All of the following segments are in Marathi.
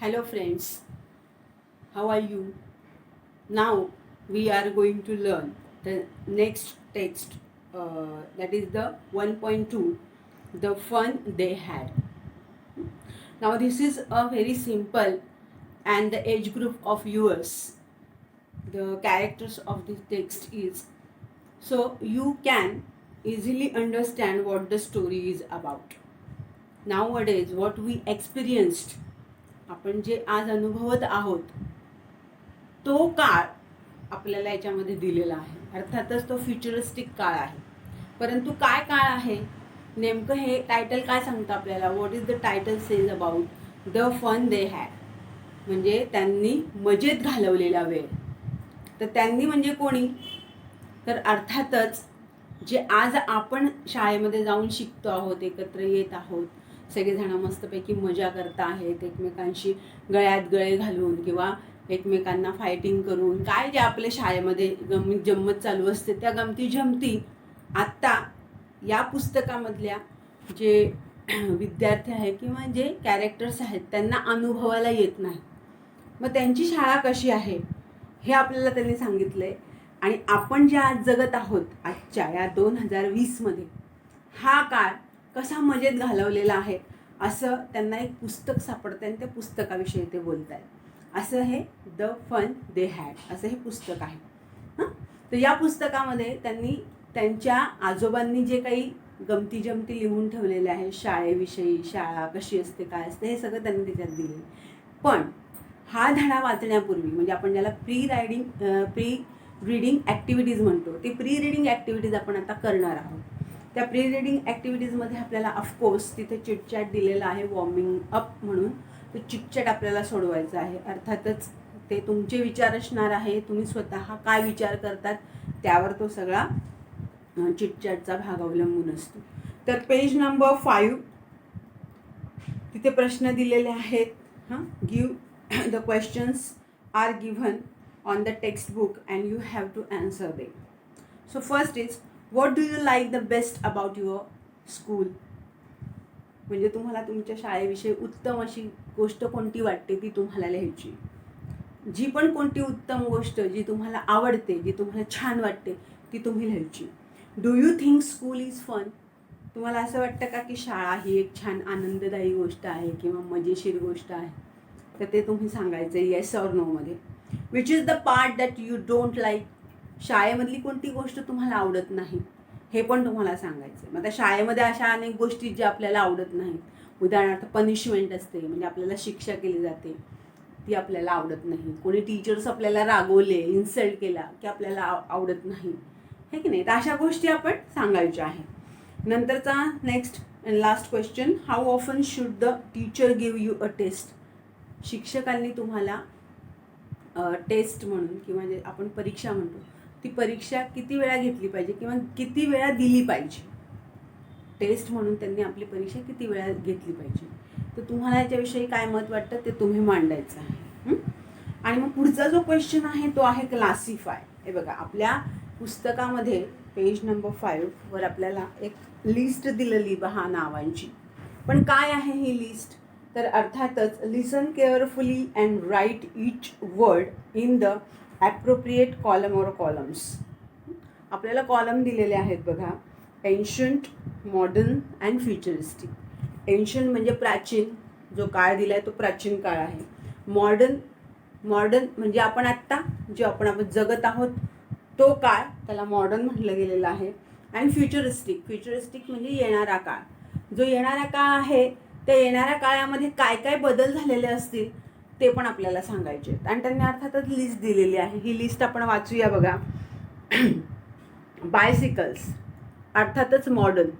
Hello friends, how are you? Now we are going to learn the next text, that is the 1.2, the fun they had. Now this is a very simple and the age group of yours. The characters of this text is, so you can easily understand what the story is about. Nowadays what we experienced, आपण जे आज अनुभवत आहोत तो काळ आपल्याला याच्यामध्ये दिलेला आहे. अर्थातच तो फ्युचरिस्टिक काळ आहे, परंतु काय काळ आहे नेमकं हे टायटल काय सांगतं आपल्याला? What is the title says about the fun they had, म्हणजे त्यांनी मजेत घालवलेला वेळ. तर त्यांनी म्हणजे कोणी? तर अर्थातच जे आज आपण शाळेमध्ये जाऊन शिकतो आहोत, एकत्र येत आहोत, सगळेजण मस्तपैकी मजा करता आहेत, एकमेकांशी गळ्यात गळे घालून किंवा एकमेकांना फायटिंग करून, काय जे आपल्या शाळेमध्ये गमत जम्मत चालू असते त्या गमती जमती आत्ता या पुस्तकामधल्या जे विद्यार्थी आहेत किंवा जे कॅरेक्टर्स आहेत त्यांना अनुभवायला येत नाही. मग त्यांची शाळा कशी आहे हे आपल्याला त्यांनी सांगितलं आहे. आणि आपण जे आज जगत आहोत आजच्या या 2020मध्ये हा काळ कसा मजेत घालवलेला आहे असं त्यांना एक पुस्तक सापडतं आणि त्या पुस्तकाविषयी ते बोलत आहेत. असं हे द फन दे हॅड असं हे पुस्तक आहे. तर या पुस्तकामध्ये त्यांनी त्यांच्या आजोबांनी जे काही गमती जमती लिहून ठेवलेले आहे शाळेविषयी, शाळा कशी असते, काय असते, हे सगळं त्यांनी त्याच्यात दिले. पण हा धडा वाचण्यापूर्वी, म्हणजे आपण ज्याला प्री रीडिंग ॲक्टिव्हिटीज म्हणतो, ते प्री रीडिंग ॲक्टिव्हिटीज आपण आता करणार आहोत. त्या प्री रीडिंग ॲक्टिव्हिटीजमध्ये आपल्याला ऑफकोर्स तिथे चिटचॅट दिलेला आहे, वॉर्मिंग अप म्हणून. तो चिटचॅट आपल्याला सोडवायचा आहे. अर्थातच ते तुमचे विचार असणार आहे, तुम्ही स्वतः काय विचार करतात त्यावर तो सगळा चिटचॅटचा भाग अवलंबून असतो. तर पेज नंबर 5 तिथे प्रश्न दिलेले आहेत. Give the questions are given on the textbook and you have to answer them. So first is, what do you like the best about your school? म्हणजे तुम्हाला तुमच्या शाळेविषयी उत्तम अशी गोष्ट कोणती वाटते ती तुम्हाला लिहायची. जी पण कोणती उत्तम गोष्ट जी तुम्हाला आवडते, जी तुम्हाला छान वाटते ती तुम्ही लिहायची. Do you think school is fun? तुम्हाला असं वाटतं का की शाळा ही एक छान आनंददायी गोष्ट आहे किंवा मजेशीर गोष्ट आहे? तर ते तुम्ही सांगायचं येस ऑर नोमध्ये. Which is the part that you don't like? शाळेमधली कोणती गोष्ट तुम्हाला आवडत नाही हे पण तुम्हाला सांगायचं. मग त्या शाळेमध्ये अशा अनेक गोष्टी ज्या आपल्याला आवडत नाहीत, उदाहरणार्थ पनिशमेंट असते, म्हणजे आपल्याला शिक्षा केली जाते, ती आपल्याला आवडत नाही. कोणी टीचर्स आपल्याला रागवले, इन्सल्ट केला की आपल्याला आवडत नाही, हे की नाही? तर अशा गोष्टी आपण सांगायच्या आहे. नंतरचा next and last question, how often should the teacher give you a test? शिक्षकांनी तुम्हाला टेस्ट म्हणून किंवा जे आपण परीक्षा म्हणतो ती परीक्षा किती वेळा घेतली पाहिजे किंवा किती वेळा दिली पाहिजे? टेस्ट म्हणून त्यांनी आपली परीक्षा किती वेळा घेतली पाहिजे? तर तुम्हाला याच्याविषयी काय मत वाटतं ते तुम्ही मांडायचं आहे. आणि मग पुढचा जो क्वेश्चन आहे तो आहे क्लासिफाय. हे बघा, आपल्या पुस्तकामध्ये पेज नंबर 5 वर आपल्याला एक लिस्ट दिलेली 10 नावांची. पण काय आहे ही लिस्ट? तर अर्थातच listen carefully and write each word in the appropriate column or columns. आपल्याला कॉलम दिलेले आहेत बघा, ancient, modern and futuristic. Ancient म्हणजे प्राचीन, जो काळ दिला आहे तो प्राचीन काळ आहे. मॉडर्न म्हणजे आपण आत्ता जे आपण जगत आहोत तो काळ, त्याला मॉडर्न म्हटलं गेलेलं आहे. अँड फ्युचरिस्टिक म्हणजे येणारा काळ. जो येणारा काळ आहे त्या येणाऱ्या काळामध्ये काय काय बदल झालेले असतील ते पण आपल्याला सांगायचे आहेत. आणि त्यांनी अर्थातच लिस्ट दिलेली आहे. ही लिस्ट आपण वाचूया बघा. बायसिकल्स, अर्थातच मॉडर्न.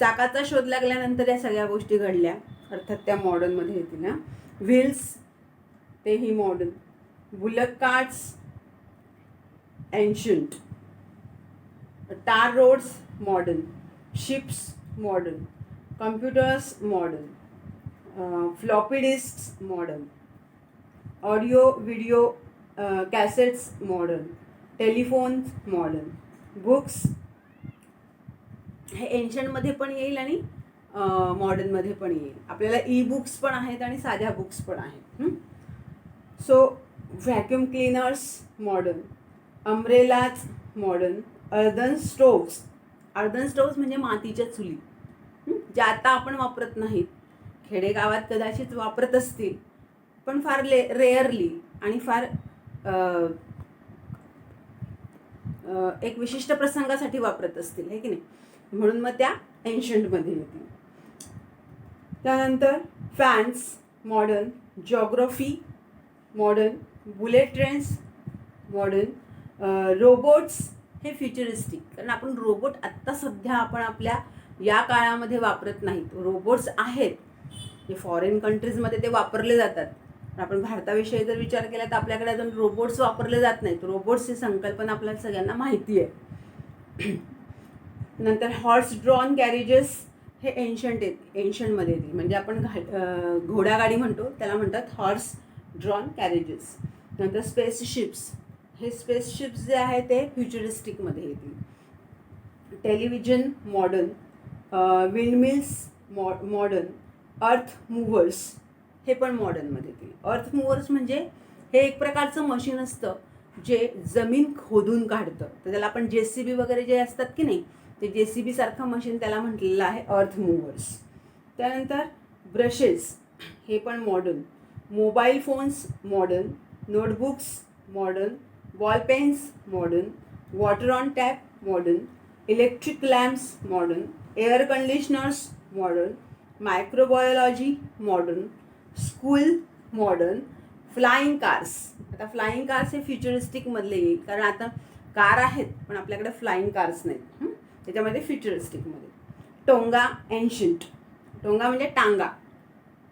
चाकाचा शोध लागल्यानंतर या सगळ्या गोष्टी घडल्या, अर्थात त्या मॉडर्नमध्ये येतील ना. व्हील्स, तेही modern. Bullock carts, ancient. Tar roads, modern. Ships, modern. Computers, modern. Floppy disks, modern. Audio video cassettes, modern. Telephones, modern. Books, हे एन्शंटमध्ये पण येईल आणि मॉडर्नमध्ये पण येईल. आपल्याला ई बुक्स पण आहेत आणि साध्या बुक्स पण आहेत. So vacuum cleaners modern, umbrellas modern, earthen stoves म्हणजे मातीच्या चुली, ज्या आता आपण वापरत नाहीत, खेडेगावात कदाचित वापरत असतील पण फार रेअरली आणि फार एक विशिष्ट प्रसंगासाठी वापरत असतील, है की नाही, म्हणून मग त्या एन्शंटमध्ये येतील. त्यानंतर fans modern, geography modern, bullet trains modern, robots हे फ्युचरिस्टिक, कारण आपण रोबोट आत्ता सध्या आपण आपल्या या काळामध्ये वापरत नाहीत. रोबोट्स आहेत जे फॉरेन कंट्रीजमध्ये ते वापरले जातात, पण आपण भारताविषयी जर विचार केला तर आपल्याकडे अजून रोबोट्स वापरले जात नाहीत. रोबोट्स ही संकल्पना आपल्याला सगळ्यांना माहिती आहे. नंतर हॉर्स ड्रॉन कॅरेजेस हे एन्शंटमध्ये येतील, म्हणजे आपण घोडागाडी म्हणतो त्याला म्हणतात हॉर्स ड्रॉन कॅरेजेस. नंतर स्पेसशिप्स, हे स्पेसशिप्स जे आहे ते फ्युचरिस्टिकमध्ये येतील. टेलिव्हिजन मॉडर्न, विंडमिल्स मॉडर्न, अर्थ मूव्हर्स हे पण मॉडर्नमध्ये येतील. अर्थ मूव्हर्स म्हणजे हे एक प्रकारचं मशीन असतं जे जमीन खोदून काढतं, तर त्याला आपण JCB वगैरे जे असतात की नाही, ते JCB सारखं मशीन त्याला म्हटलेलं आहे अर्थ मूव्हर्स. त्यानंतर ब्रशेस हे पण modern, mobile phones modern, notebooks modern, ball pens modern, water on tap modern, electric lamps modern, air conditioners modern, microbiology modern, school modern, flying cars. आता फ्लाइंग कार्स हे फ्युचरिस्टिकमधले येईल, कारण आता कार आहेत पण आपल्याकडे फ्लाइंग कार्स नाहीत, त्याच्यामध्ये फ्युचरिस्टिकमध्ये. टोंगा एन्शंट, टोंगा म्हणजे टांगा,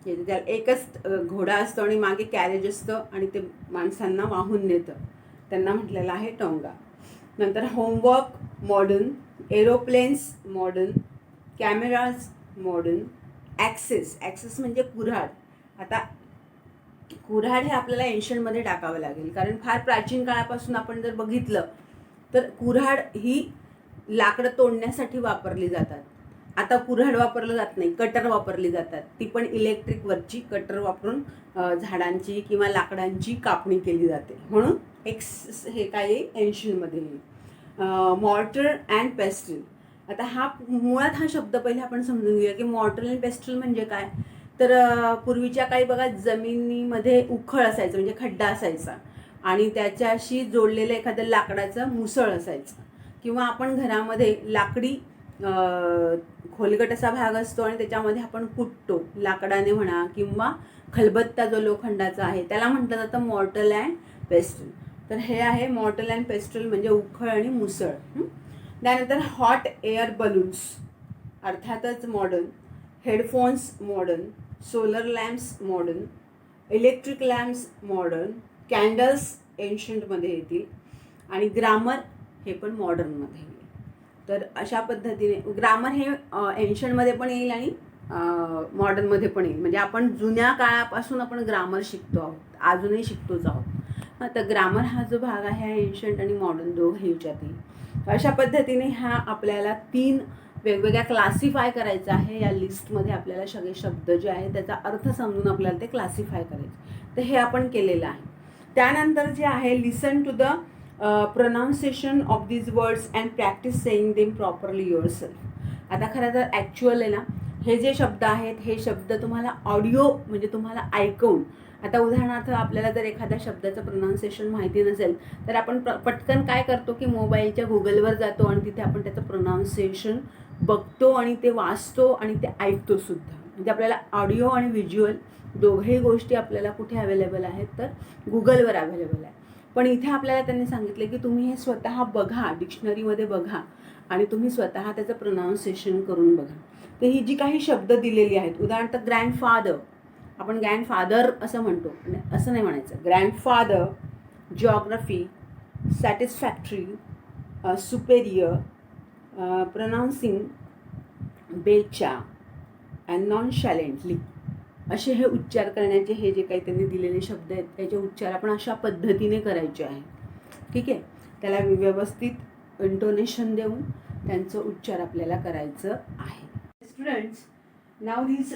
त्याला एकच घोडा असतो आणि मागे कॅरेज असतं आणि ते माणसांना वाहून नेतं, त्यांना म्हटलेलं आहे टोंगा. नंतर homework modern, aeroplanes modern, cameras modern, access म्हणजे कुऱ्हाड. आता कुऱ्हाड हे आपल्याला एन्शंटमध्ये टाकावं लागेल, कारण फार प्राचीन काळापासून आपण जर बघितलं तर कुऱ्हाड ही लाकडं तोडण्यासाठी वापरली जातात. आता कुऱ्हाड वापरलं जात नाही, कटर वापरली जातात, ती पण इलेक्ट्रिकवरची कटर वापरून झाडांची किंवा लाकडांची कापणी केली जाते, म्हणून हे काय एन्शंटमध्ये येईल. मॉर्टर अँड पेस्टल, आता हा मुळात हा शब्द पहिले आपण समजून घेऊया की मॉर्टर अँड पेस्टल म्हणजे काय. तर पूर्वीच्या काळी बघा जमिनीमध्ये उखळ असायचं म्हणजे खड्डा असायचा आणि त्याच्याशी जोडलेलं एखादं लाकडाचं मुसळ असायचं, किंवा आपण घरामध्ये लाकडी खोलगट असा भाग असतो आणि त्याच्यामध्ये आपण कुटतो लाकडाने म्हणा, किंवा खलबत्ता जो लोखंडाचा आहे त्याला म्हटलं जातं मॉर्टर अँड पेस्टल. तर हे आहे मॉर्टर अँड पेस्टल म्हणजे उखळ आणि मुसळ. त्यानंतर हॉट एअर बलून्स अर्थातच modern, headphones modern, solar lamps modern, electric lamps modern, candles एन्शंटमध्ये येतील आणि ग्रामर हे पण मॉडर्नमध्ये येईल. तर अशा पद्धतीने ग्रामर हे एन्शंटमध्ये पण येईल आणि मॉडर्नमध्ये पण येईल, म्हणजे आपण जुन्या काळापासून आपण ग्रामर शिकतो आहोत, अजूनही शिकतोच आहोत. तर ग्रामर हा जो भाग आहे हा एन्शंट आणि मॉडर्न दोघं ह्याच्यात येईल. अशा पद्धतीने हा आपल्याला 3 वेगवेगळ्या क्लासिफाय करायचं आहे. या लिस्टमध्ये आपल्याला सगळे शब्द जे आहेत त्याचा अर्थ समजून आपल्याला ते क्लासिफाय करायचे, तर हे आपण केलेलं आहे. त्यानंतर जे आहे listen to the pronunciation of these words and practise saying them properly yourself. आता खरं तर ॲक्च्युअल आहे ना, हे जे शब्द आहेत हे शब्द तुम्हाला ऑडिओ म्हणजे तुम्हाला ऐकवून, आता उदाहरणार्थ आपल्याला जर एखाद्या शब्दाचं प्रोनाऊन्सिएशन माहिती नसेल तर आपण पटकन काय करतो की मोबाईलच्या गुगलवर जातो आणि तिथे आपण त्याचं प्रोनाऊन्सिएशन बघतो आणि ते वाचतो आणि ते ऐकतो सुद्धा. म्हणजे आपल्याला ऑडिओ आणि व्हिज्युअल दोघेही गोष्टी आपल्याला कुठे अवेलेबल आहेत, तर गुगलवर अवेलेबल आहे. पण इथे आपल्याला त्यांनी सांगितलं की तुम्ही हे स्वतः बघा, डिक्शनरीमध्ये बघा आणि तुम्ही स्वतः त्याचं प्रोनाऊन्सिएशन करून बघा. तर ही जी काही शब्द दिलेली आहेत, उदाहरणार्थ ग्रँडफादर, आपण ग्रँडफादर असं म्हणतो, असं नाही म्हणायचं. ग्रँडफादर, जिओग्राफी, सॅटिस्फॅक्टरी, सुपेरियर, प्रोनाऊन्सिंग, बेचा अँड नॉनशॅलेंटली, असे हे उच्चार करण्याचे हे जे काही त्यांनी दिलेले शब्द आहेत त्याचे उच्चार आपण अशा पद्धतीने करायचे आहे. ठीक आहे, त्याला व्यवस्थित इंटोनेशन देऊन त्यांचं उच्चार आपल्याला करायचं आहे. स्टुडंट्स, नाव this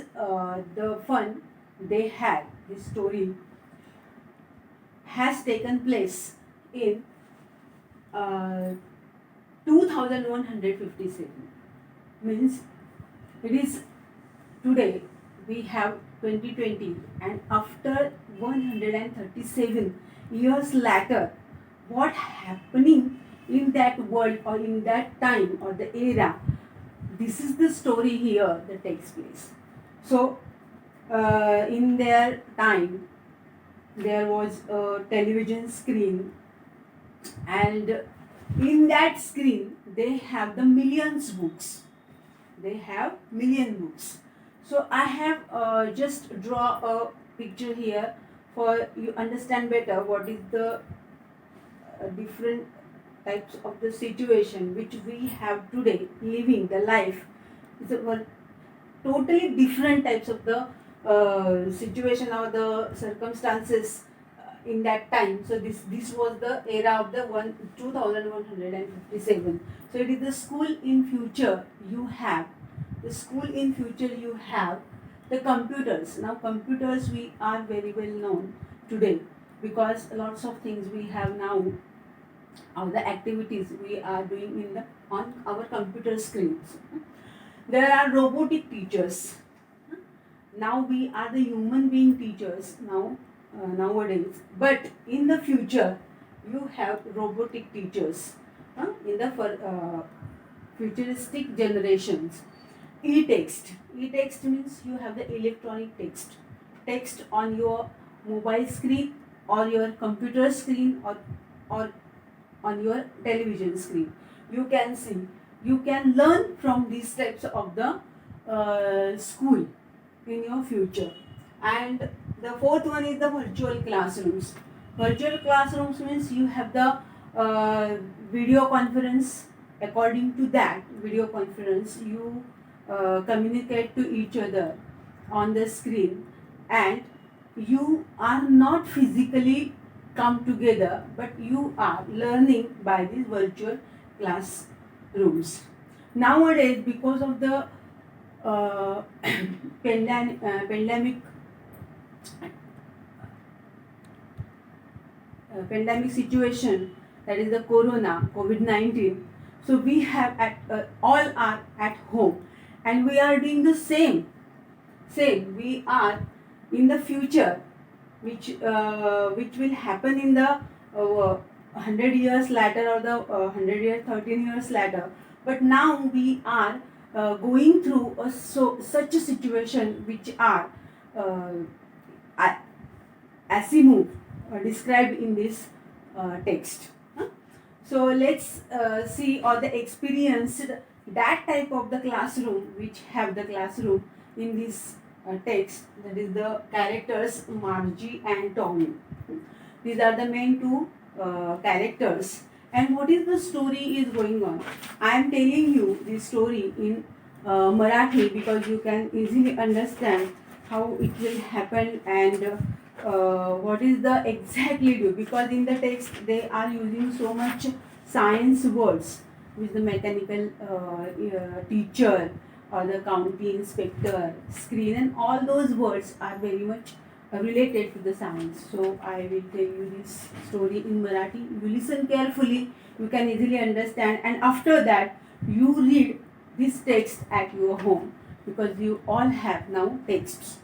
the fun they had this story has taken place in 2157. Means it is today we have 2020, and after 137 years later, what happening in that world or in that time or the era, this is the story here that takes place. So in their time there was a television screen, and in that screen they have the millions books. They have million books. So I have just draw a picture here for you understand better what is the different types of the situation which we have today living the life. It's a totally different types of the situation or the circumstances in that time. So this was the era of the 2157. So it is the school in future. You have the school in future, you have the computers. Now computers we are very well known today, because lots of things we have now, all the activities we are doing in the on our computer screens. There are robotic teachers. Now we are the human being teachers nowadays, but in the future you have robotic teachers in the futuristic generations. E-text means you have the electronic text on your mobile screen or your computer screen or on your television screen. You can see, you can learn from these types of the school in your future. And the fourth one is the virtual classrooms. Virtual classrooms means you have the video conference. According to that video conference, you communicate to each other on the screen, and you are not physically come together, but you are learning by these virtual classrooms. Nowadays, because of the pandemic situation, that is the COVID-19. So we have all are at home, and we are doing the same. We are in the future, which will happen in the 100 years later, or the 100 years, 13 years later. But now we are going through such a situation which are Asimov described in this text. So let's see or the experienced that type of the classroom which have the classroom in this text, that is the characters Margie and Tommy. These are the main two characters. And what is the story is going on? I am telling you this story in Marathi because you can easily understand how it will happen and what is the exactly do, because in the text they are using so much science words, with the mechanical teacher or the county inspector, screen, and all those words are very much related to the science. So I will tell you this story in Marathi. You listen carefully, you can easily understand, and after that you read this text at your home, because you all have now texts.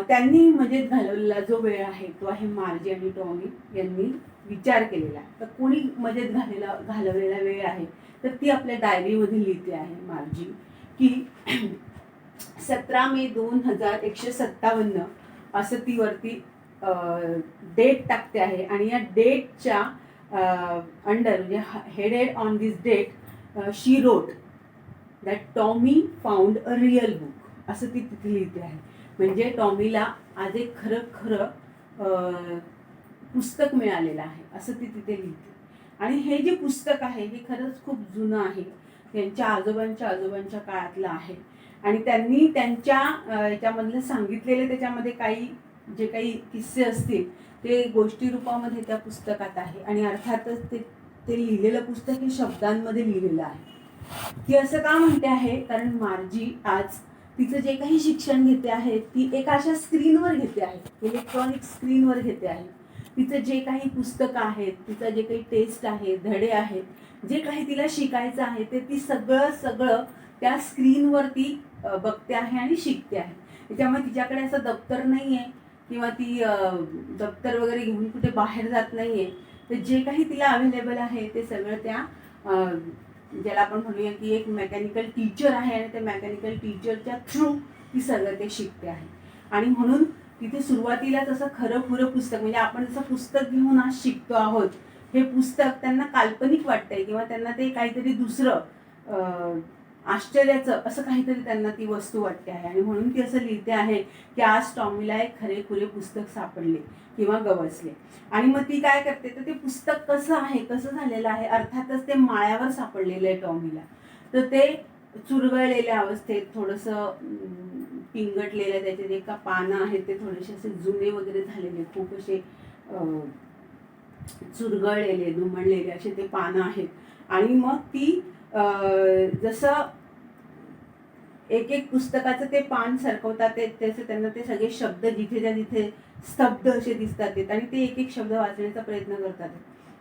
त्यांनी मजेत घालवलेला जो वेळ आहे तो आहे मार्जी आणि टॉमी यांनी विचार केलेला. तर कोणी मजेत घालवलेला वेळ आहे तर ती आपल्या डायरीमध्ये लिहिते आहे मार्जी, की 17 मे 2157 असं ती वरती डेट टाकते आहे. आणि या डेटच्या अंडर म्हणजे headed on this date she wrote that Tommy found a real book असं ती तिथे लिहिते आहे. म्हणजे टॉमीला आज एक खरं पुस्तक मिळालेलं आहे असं ती तिथे लिहिते. आणि हे जे पुस्तक आहे हे खरंच खूप जुनं आहे, त्यांच्या आजोबांच्या काळातलं आहे. आणि त्यांनी त्यांच्या याच्यामधलं सांगितलेले त्याच्यामध्ये जे काही किस्से असतील ते गोष्टी रूपामध्ये त्या पुस्तकात आहे. आणि अर्थातच ते लिहिलेलं पुस्तक हे शब्दांमध्ये लिहिलेलं आहे. ती असं का म्हणते आहे, कारण मार्जी आज तिचं जे काही शिक्षण घेते आहे ती एका अशा स्क्रीनवर घेते आहे, इलेक्ट्रॉनिक स्क्रीनवर घेते आहे. तिचं जे काही पुस्तकं आहेत, तिचं जे काही टेस्ट आहे, धडे आहेत, जे काही तिला शिकायचं आहे ते ती सगळं त्या स्क्रीनवरती बघते आहे आणि शिकते आहे. त्याच्यामुळे तिच्याकडे असं दप्तर नाही आहे किंवा ती दप्तर वगैरे घेऊन कुठे बाहेर जात नाही आहे. तर जे काही तिला अवेलेबल आहे ते सगळं त्या ज्याला आपण म्हणूया की एक मेकॅनिकल टीचर आहे आणि त्या मेकॅनिकल टीचरच्या थ्रू ती सगळं ते शिकते आहे. आणि म्हणून तिथे सुरुवातीला तसं खरं पुस्तक म्हणजे आपण जसं पुस्तक घेऊन आज शिकतो आहोत, हे पुस्तक त्यांना काल्पनिक वाटतंय किंवा त्यांना ते काहीतरी दुसरं आश्चर्याचं असं काहीतरी त्यांना ती वस्तू वाटते आहे. आणि म्हणून ती असं लिहिते आहे की आज टॉमीला एक खरेखुरे पुस्तक सापडले किंवा गवसले. आणि मग ती काय करते तर ते पुस्तक कसं आहे, कसं झालेलं आहे, अर्थातच ते माळ्यावर सापडलेलं आहे टॉमीला. तर ते चुरगळलेल्या अवस्थेत थोडंसं पिंगटलेलं, त्याचे एका पानं आहेत ते थोडेसे असे जुने वगैरे झालेले, खूप असे चुरगळलेले दुमडलेले असे ते पानं आहेत. आणि मग ती जसं एक पुस्तकाचं ते पान सरकवतात त्याचे त्यांना ते सगळे शब्द जिथे जिथे स्तब्ध असे दिसतात आणि ते एक शब्द वाचण्याचा प्रयत्न करतात.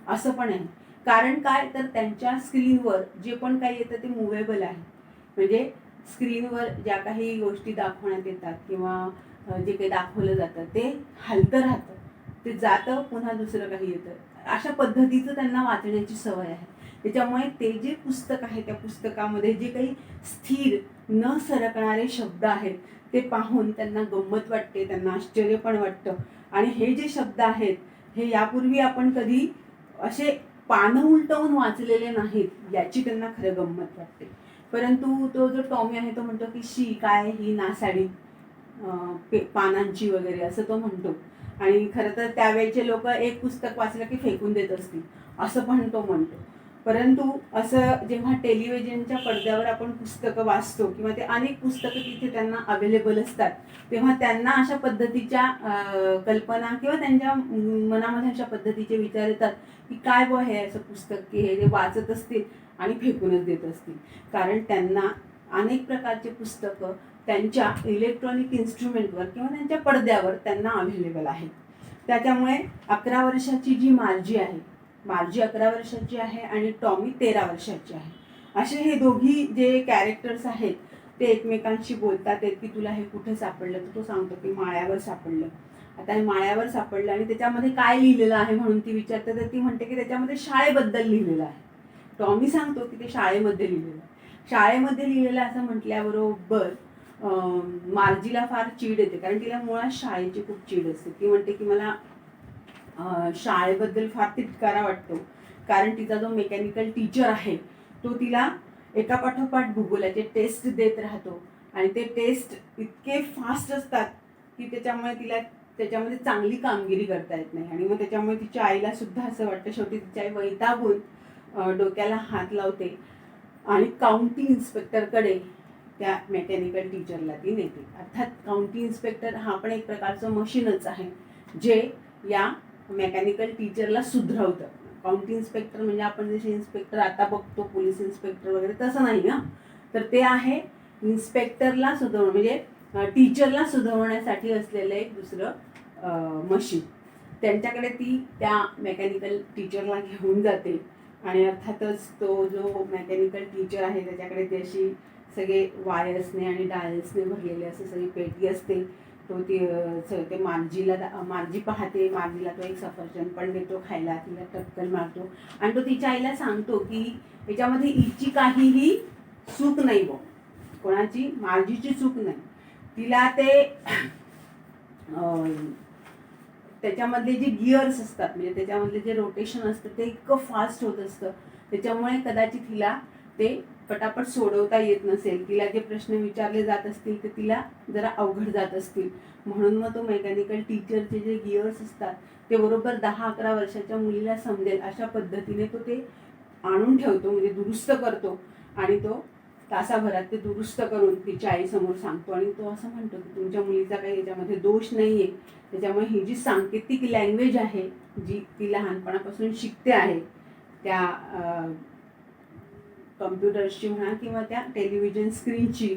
असं पण आहे. कारण काय तर त्यांच्या स्क्रीनवर जे पण काही येतं ते मुव्हेबल आहे. म्हणजे स्क्रीनवर ज्या काही गोष्टी दाखवण्यात येतात किंवा जे काही दाखवलं जातं ते हलतं राहतं, ते जातं, पुन्हा दुसरं काही येतं. अशा पद्धतीचं त्यांना वाचण्याची सवय आहे. त्याच्यामुळे ते जे पुस्तक आहे त्या पुस्तकामध्ये जे काही स्थिर न सरकणारे शब्द आहेत ते पाहून त्यांना गंमत वाटते, त्यांना आश्चर्य पण वाटतं. आणि हे जे शब्द आहेत हे यापूर्वी आपण कधी असे पानं उलटवून वाचलेले नाहीत याची त्यांना खरं गंमत वाटते. परंतु तो जो टॉमी आहे तो म्हणतो की शी काय ही नासाडी पानांची वगैरे असं तो म्हणतो. आणि खरं तर त्यावेळेचे लोक एक पुस्तक वाचलं की फेकून देत असतील असं पण तो म्हणतो. परंतु असं जेव्हा टेलिव्हिजनच्या पडद्यावर आपण पुस्तकं वाचतो किंवा ते अनेक पुस्तकं तिथे त्यांना अवेलेबल असतात, तेव्हा त्यांना अशा पद्धतीच्या कल्पना किंवा त्यांच्या मनामध्ये अशा पद्धतीचे विचार येतात की काय बुवा हे असं पुस्तक की हे जे वाचत असतील आणि फेकूनच देत असतील. कारण त्यांना अनेक प्रकारचे पुस्तकं त्यांच्या इलेक्ट्रॉनिक इन्स्ट्रुमेंटवर किंवा त्यांच्या पडद्यावर त्यांना अवेलेबल आहेत. त्याच्यामुळे 11 वर्षाची जी मार्जी 11 वर्षाची आहे आणि टॉमी 13 वर्षाची आहे. असे हे दोघी जे कॅरेक्टर्स आहेत ते एकमेकांशी बोलतात की तुला हे कुठे सापडलं, तर तो सांगतो की माळ्यावर सापडलं. आता हे माळ्यावर सापडलं आणि त्याच्यामध्ये काय लिहिलेलं आहे म्हणून ती विचारते, तर ती म्हणते की त्याच्यामध्ये शाळेबद्दल लिहिलेलं आहे. टॉमी सांगतो की ते शाळेमध्ये लिहिलेलं आहे. शाळेमध्ये लिहिलेलं असं म्हटल्याबरोबर मार्जीला फार चीड येते, कारण तिला मुळात शाळेची खूप चीड असते. ती म्हणते की मला शाळेबद्दल फार तिटकारा वाटतो, कारण तिचा जो मेकॅनिकल टीचर आहे तो तिला एका पाठोपाठ भूगोलाचे टेस्ट देत राहतो आणि ते टेस्ट इतके फास्ट असतात की त्याच्यामुळे तिला त्याच्यामध्ये चांगली कामगिरी करता येत नाही. आणि मग त्याच्यामुळे तिच्या आईला सुद्धा असं वाटतं. शेवटी तिच्या आई वैतागून डोक्याला हात लावते आणि काउंटी इन्स्पेक्टरकडे त्या मेकॅनिकल टीचरला ती नेते. अर्थात काउंटी इन्स्पेक्टर हा पण एक प्रकारचं मशीनच आहे जे या मेकॅनिकल टीचरला सुधरवतं. काउंटी इन्स्पेक्टर म्हणजे आपण जसे इन्स्पेक्टर आता बघतो पोलीस इन्स्पेक्टर वगैरे तसं नाही ना, तर ते आहे इन्स्पेक्टरला सुधारवणं म्हणजे टीचरला सुधारवण्यासाठी असलेलं एक दुसरं मशीन. त्यांच्याकडे ती त्या मेकॅनिकल टीचरला घेऊन जाते आणि अर्थातच तो जो मेकॅनिकल टीचर आहे त्याच्याकडे ती अशी सगळे वायर्सने आणि डायल्सने भरलेले असं सगळी पेटी असते. तो ते मार्जी पाहते. मार्जीला तो एक सफरचंद पण देतो खायला, तिला टक्कल मारतो आणि तो तिच्या आईला सांगतो की याच्यामध्ये हिची काहीही चूक नाही बो, कोणाची मार्जीची चूक नाही. तिला ते त्याच्यामधले जे गिअर्स असतात म्हणजे त्याच्यामधले जे रोटेशन असतं ते इतकं फास्ट होत असतं, त्याच्यामुळे कदाचित तिला ते पटापट सोडवता येत नसेल. तिला जे प्रश्न विचारले जात असतील ते तिला जरा अवघड जात असतील, म्हणून मग तो मेकॅनिकल टीचरचे जे गिअर्स असतात ते बरोबर 10-11 वर्षाच्या मुलीला समजेल अशा पद्धतीने तो ते आणून ठेवतो, म्हणजे दुरुस्त करतो. आणि तो तासाभरात ते दुरुस्त करून तिच्या आईसमोर सांगतो आणि तो असं म्हणतो की तुमच्या मुलीचा काही याच्यामध्ये दोष नाही आहे. त्याच्यामुळे ही जी सांकेतिक लँग्वेज आहे जी ती लहानपणापासून शिकते आहे त्या कम्प्युटर्सची म्हणा किंवा त्या टेलिव्हिजन स्क्रीनची,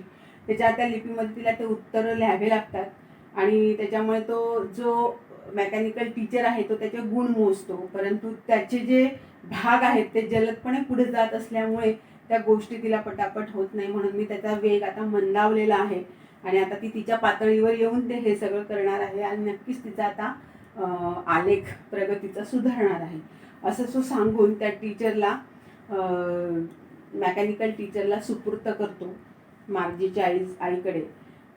त्या लिपीमध्ये तिला ते उत्तरं लिहावे लागतात आणि त्याच्यामुळे तो जो मेकॅनिकल टीचर आहे तो त्याचे गुण मोजतो, परंतु त्याचे जे भाग आहेत ते जलदपणे पुढे जात असल्यामुळे त्या गोष्टी तिला पटापट होत नाही, म्हणून मी त्याचा वेग आता मंदावलेला आहे आणि आता ती तिच्या पातळीवर येऊन ते हे सगळं करणार आहे आणि नक्कीच तिचा आता आलेख प्रगतीचा सुधारणार आहे असं तो सांगून त्या टीचरला मेकॅनिकल टीचरला सुपूर्त करतो मार्जीच्या आईकडे.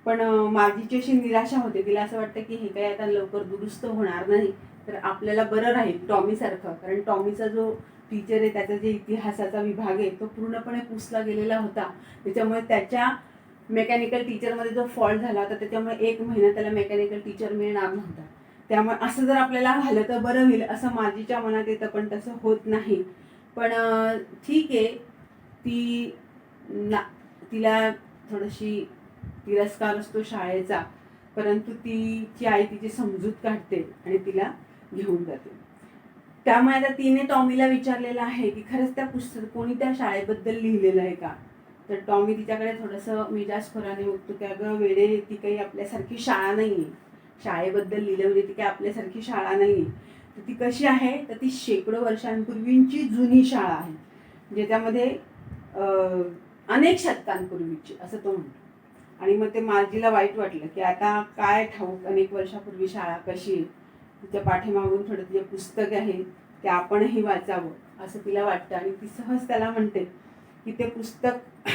पण मार्जीची अशी निराशा होते, तिला असं वाटतं की हे काही आता लवकर दुरुस्त होणार नाही, तर आपल्याला बरं राहील टॉमीसारखं, कारण टॉमीचा जो टीचर आहे त्याचा जे इतिहासाचा विभाग आहे तो पूर्णपणे पुसला गेलेला होता, त्याच्यामुळे त्याच्या मेकॅनिकल टीचरमध्ये जो फॉल्ट झाला होता त्याच्यामुळे 1 महिना त्याला मेकॅनिकल टीचर मिळणार नव्हता. त्यामुळे असं जर आपल्याला झालं तर बरं होईल असं मार्जीच्या मनात येतं, पण तसं होत नाही. पण ठीक आहे, तिला थोडीशी तिरस्कार असतो शाळेचा, परंतु तिची आई तिची समजूत काढते आणि तिला घेऊन जाते. त्यामुळे आता तिने टॉमीला विचारलेलं आहे की खरंच त्या कोणी त्या शाळेबद्दल लिहिलेलं आहे का, तर टॉमी तिच्याकडे थोडंसं मिजाजखोराने बघतो की अगं वेडे, ती काही आपल्यासारखी शाळा नाही आहे, शाळेबद्दल लिहिलं म्हणजे ती काही आपल्यासारखी शाळा नाही आहे. तर ती कशी आहे, तर ती शेकडो वर्षांपूर्वींची जुनी शाळा आहे, ज्याच्यामध्ये अनेक शतकांपूर्वीची असं तो म्हणतो. आणि मग ते मार्जीला वाईट वाटलं की आता काय ठाऊक अनेक वर्षापूर्वी शाळा कशी आहे, तिच्या पाठीमागून थोडं तिचे पुस्तक आहे ते आपणही वाचावं असं तिला वाटतं आणि ती सहज त्याला म्हणते की ते पुस्तक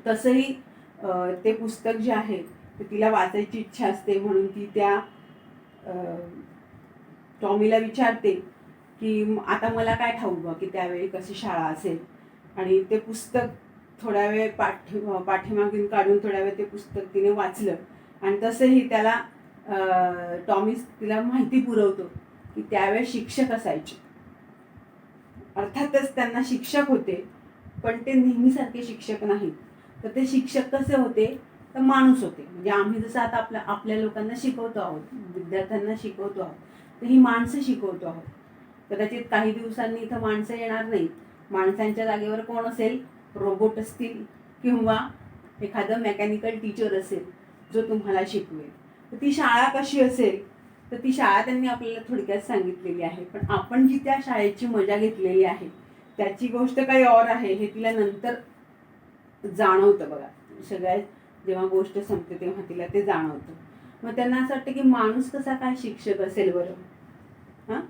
तसंही ते पुस्तक जे आहे ते तिला वाचायची इच्छा असते, म्हणून ती त्या टॉमीला विचारते की आता मला काय ठाऊक की त्यावेळी कशी शाळा असेल. आणि ते पुस्तक थोड्या वेळ पाठीमागून काढून थोड्या वेळ ते पुस्तक तिने वाचलं आणि तसंही त्याला टॉमी तिला माहिती पुरवतो की त्यावेळेस शिक्षक असायचे, अर्थातच त्यांना शिक्षक होते पण ते नेहमीसारखे शिक्षक नाहीत. तर ते शिक्षक कसे होते, तर माणूस होते, म्हणजे आम्ही जसं आता आपल्या लोकांना शिकवतो आहोत, विद्यार्थ्यांना शिकवतो आहोत, तर ही माणसं शिकवतो आहोत. कदाचित काही दिवसांनी इथं माणसं येणार नाहीत, माणसांच्या जागेवर कोण असेल, रोबोट असतील किंवा एखादं मेकॅनिकल टीचर असेल जो तुम्हाला शिकवेल. तर ती शाळा कशी असेल, तर ती शाळा त्यांनी आपल्याला थोडक्यात सांगितलेली आहे, पण आपण जी त्या शाळेची मजा घेतलेली आहे त्याची गोष्ट काही और आहे हे तिला नंतर जाणवतं बघा. सगळ्यात जेव्हा गोष्ट संपते तेव्हा तिला ते जाणवतं. मग त्यांना असं वाटतं की माणूस कसा काय शिक्षक असेल बरं, हां,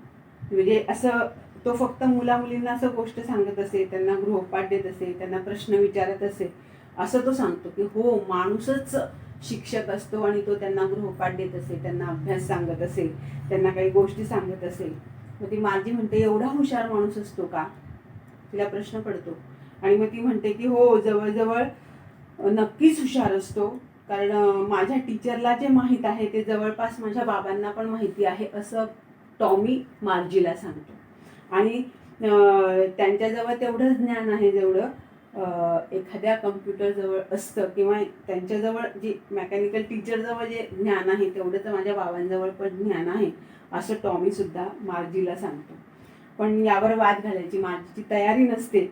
म्हणजे असं तो फक्त मुलींना असं गोष्ट सांगत असे, त्यांना गृहपाठ देत असे, त्यांना प्रश्न विचारत असे, असं तो सांगतो की हो माणूसच शिक्षक असतो आणि तो त्यांना गृहपाठ देत असे, त्यांना अभ्यास सांगत असेल, त्यांना काही गोष्टी सांगत असेल. मग ती माझी म्हणते एवढा हुशार माणूस असतो का, तिला प्रश्न पडतो. आणि मग ती म्हणते की हो जवळजवळ नक्कीच हुशार असतो, कारण माझ्या टीचरला जे माहीत आहे ते जवळपास माझ्या बाबांना पण माहिती आहे असं टॉमी मार्जीला सांगतो. आणि त्यांच्याजवळ तेवढं ज्ञान आहे जेवढं एखाद्या कम्प्युटरजवळ असतं किंवा त्यांच्याजवळ जे मेकॅनिकल टीचरजवळ जे ज्ञान आहे तेवढंच माझ्या बाबांजवळ पण ज्ञान आहे असं टॉमीसुद्धा मार्जीला सांगतो. पण यावर वाद घालायची मार्जीची तयारी नसते.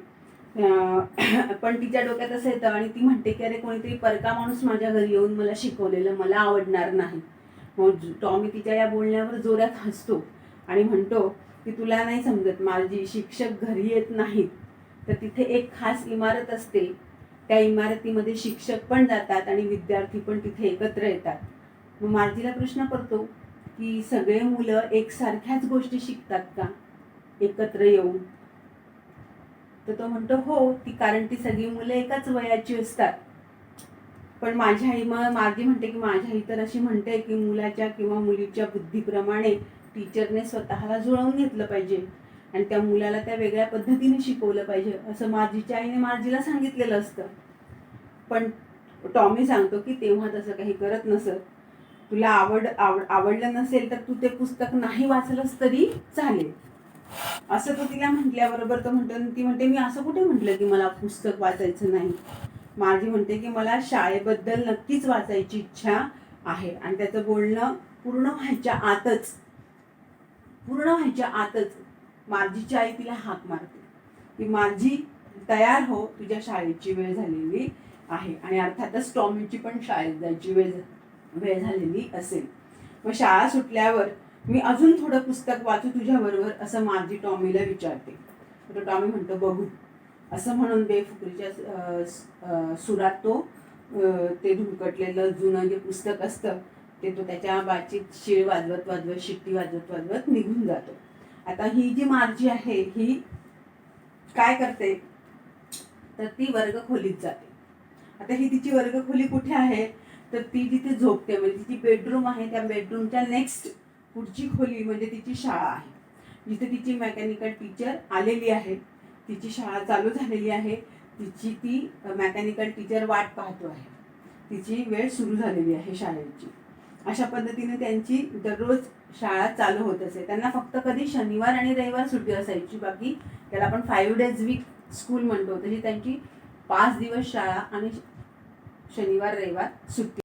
पण तिच्या डोक्यात असं येतं आणि ती म्हणते की अरे कोणीतरी परका माणूस माझ्या घरी येऊन मला शिकवलेलं मला आवडणार नाही. मग टॉमी तिच्या या बोलण्यावर जोरात हसतो आणि म्हणतो की तुला नाही समजत मार्जी, शिक्षक घरी येत नाहीत, तर तिथे एक खास इमारत असते, त्या इमारतीमध्ये शिक्षक पण जातात आणि विद्यार्थी पण तिथे एकत्र येतात. मग मार्जीला प्रश्न पडतो की सगळे मुलं एकसारख्याच गोष्टी शिकतात का एकत्र येऊन, तर तो म्हणतो हो, कारण ती सगळी मुलं एकाच वयाची असतात. पण माझ्या आई, मग मार्जी म्हणते की माझ्या आई तर अशी म्हणते की मुलाच्या किंवा मुलीच्या बुद्धीप्रमाणे टीचरने स्वतःला जुळवून घेतलं पाहिजे आणि त्या मुलाला त्या वेगळ्या पद्धतीने शिकवलं पाहिजे असं मार्जीच्या आईने मार्जीला सांगितलेलं असतं. पण टॉमी सांगतो की तेव्हा तसं काही करत नसत, तुला आवडलं नसेल तर तू ते पुस्तक नाही वाचलंस तरी चालेल असं तो तिला म्हटल्याबरोबर तो म्हणतो. ती म्हणते मी असं कुठे म्हटलं की मला पुस्तक वाचायचं नाही. मार्जी म्हणते की मला शाळेबद्दल नक्कीच वाचायची इच्छा आहे आणि त्याचं बोलणं पूर्ण व्हायच्या आतच मार्जीची आई तिला हाक मारते की मार्जी तयार हो, तुझ्या शाळेची वेळ झालेली आहे आणि अर्थातच टॉमीची पण शाळेत जायची वेळ झालेली असेल. मग शाळा सुटल्यावर मी अजून थोडं पुस्तक वाचू तुझ्याबरोबर असं मार्जी टॉमीला विचारते. तर टॉमी म्हणतो बघू. असं म्हणून बेफिक्रीच्या सुरात तो ते धुळकटलेलं जुनं जे पुस्तक असतं ते तो त्याच्या बाचीत शिळ वाजवत वाजवत शिट्टी वाजवत वाजवत निघून जातो. आता ही जी मार्जी आहे ही काय करते तर ती वर्गखोलीत जाते. आता ही तिची वर्गखोली कुठे आहे तर ती जिथे झोपते म्हणजे तिची बेडरूम आहे, त्या बेडरूमच्या नेक्स्ट पुढची खोली म्हणजे तिची शाळा आहे, जिथे तिची मेकॅनिकल टीचर आलेली आहे, तिची शाळा चालू झालेली आहे, तिची ती मेकॅनिकल टीचर वाट पाहतो आहे, तिची वेळ सुरू झालेली आहे शाळेची. अशा पद्धतीने त्यांची दररोज शाळा चालू होत असे. त्यांना फक्त कधी शनिवार आणि रविवार सुट्टी असायची, बाकी त्याला आपण 5 days वीक स्कूल म्हणतो, तशी त्यांची 5 दिवस शाळा आणि शनिवार रविवार सुट्टी.